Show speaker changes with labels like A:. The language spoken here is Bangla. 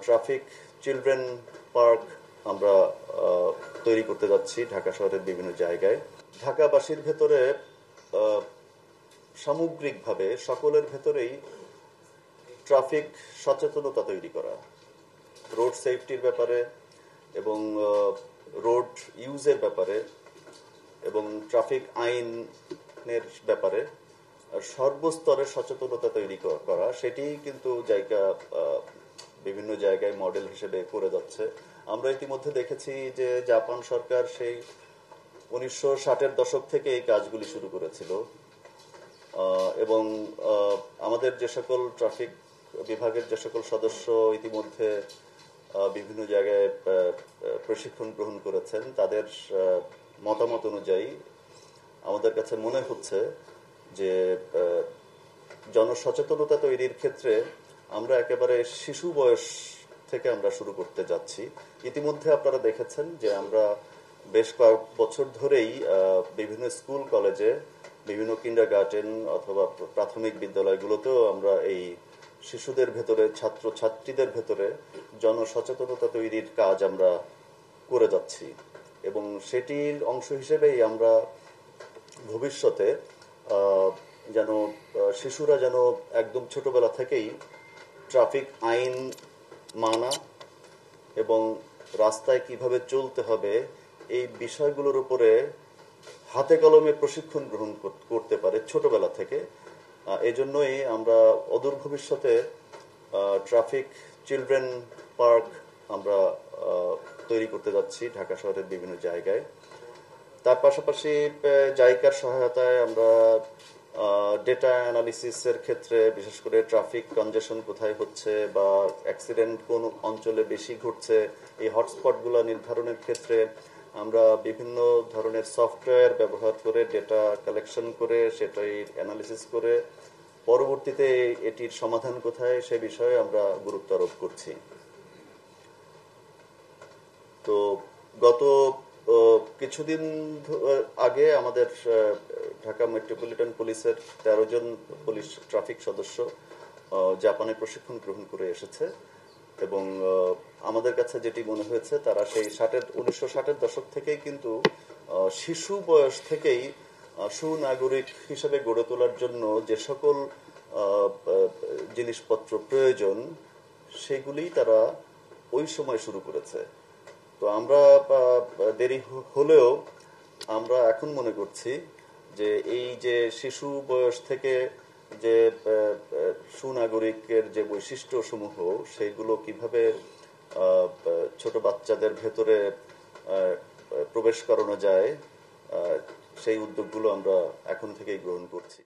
A: ট্রাফিক চিলড্রেন পার্ক আমরা তৈরি করতে যাচ্ছি ঢাকা শহরের বিভিন্ন জায়গায়। ঢাকাবাসীর ভেতরে সামগ্রিকভাবে সকলের ভেতরেই ট্রাফিক সচেতনতা তৈরি করা, রোড সেফটির ব্যাপারে এবং রোড ইউজের ব্যাপারে এবং ট্রাফিক আইনের ব্যাপারে সর্বস্তরের সচেতনতা তৈরি করা, সেটি কিন্তু বিভিন্ন জায়গায় মডেল হিসেবে করে যাচ্ছে। আমরা ইতিমধ্যে দেখেছি যে জাপান সরকার সেই 1960-এর দশক থেকে এই কাজগুলি শুরু করেছিল এবং আমাদের যে সকল ট্রাফিক বিভাগের যে সকল সদস্য ইতিমধ্যে বিভিন্ন জায়গায় প্রশিক্ষণ গ্রহণ করেছেন, তাদের মতামত অনুযায়ী আমাদের কাছে মনে হচ্ছে যে জনসচেতনতা তৈরির ক্ষেত্রে আমরা একেবারে শিশু বয়স থেকে আমরা শুরু করতে যাচ্ছি। ইতিমধ্যে আপনারা দেখেছেন যে আমরা বেশ কয়েক বছর ধরেই বিভিন্ন স্কুল কলেজে, বিভিন্ন কিন্ডারগার্টেন অথবা প্রাথমিক বিদ্যালয়গুলোতেও আমরা এই শিশুদের ভেতরে, ছাত্র ছাত্রীদের ভেতরে জনসচেতনতা তৈরির কাজ আমরা করে যাচ্ছি এবং সেটির অংশ হিসেবেই আমরা ভবিষ্যতে যেন শিশুরা যেন একদম ছোটবেলা থেকেই ট্রাফিক আইন মানা এবং রাস্তায় কিভাবে চলতে হবে এই বিষয়গুলোর উপরে হাতে কলমে প্রশিক্ষণ গ্রহণ করতে পারে ছোটবেলা থেকে। এই জন্যই আমরা অদূর ভবিষ্যতে ট্রাফিক চিলড্রেন পার্ক আমরা তৈরি করতে যাচ্ছি ঢাকা শহরের বিভিন্ন জায়গায়। তার পাশাপাশি জাইকার সহায়তায় আমরা ডেটা অ্যানালিসিসের ক্ষেত্রে, বিশেষ করে ট্রাফিক কনজেশন কোথায় হচ্ছে বা অ্যাক্সিডেন্ট কোন অঞ্চলে বেশি ঘটছে, এই হটস্পটগুলো নির্ধারণের ক্ষেত্রে আমরা বিভিন্ন ধরনের সফটওয়্যার ব্যবহার করে ডেটা কালেকশন করে সেটাই অ্যানালিসিস করে পরবর্তীতে এটির সমাধান কোথায় সে বিষয়ে আমরা গুরুত্ব আরোপ করছি। তো গত কিছুদিন আগে আমাদের ঢাকা মেট্রোপলিটন পুলিশের 13 জন পুলিশ ট্রাফিক সদস্য জাপানে প্রশিক্ষণ গ্রহণ করে এসেছে এবং আমাদের কাছে যেটি মনে হয়েছে তারা সেই 1960-এর দশক থেকেই কিন্তু শিশু বয়স থেকেই সুনাগরিক হিসেবে গড়ে তোলার জন্য যে সকল জিনিসপত্র প্রয়োজন সেগুলি তারা ওই সময় শুরু করেছে। তো আমরা দেরি হলেও আমরা এখন মনে করছি যে এই যে শিশু বয়স থেকে যে সুনাগরিকের যে বৈশিষ্ট্য সমূহ সেইগুলো কিভাবে ছোট বাচ্চাদের ভেতরে প্রবেশ করানো যায় সেই উদ্যোগগুলো আমরা এখন থেকেই গ্রহণ করছি।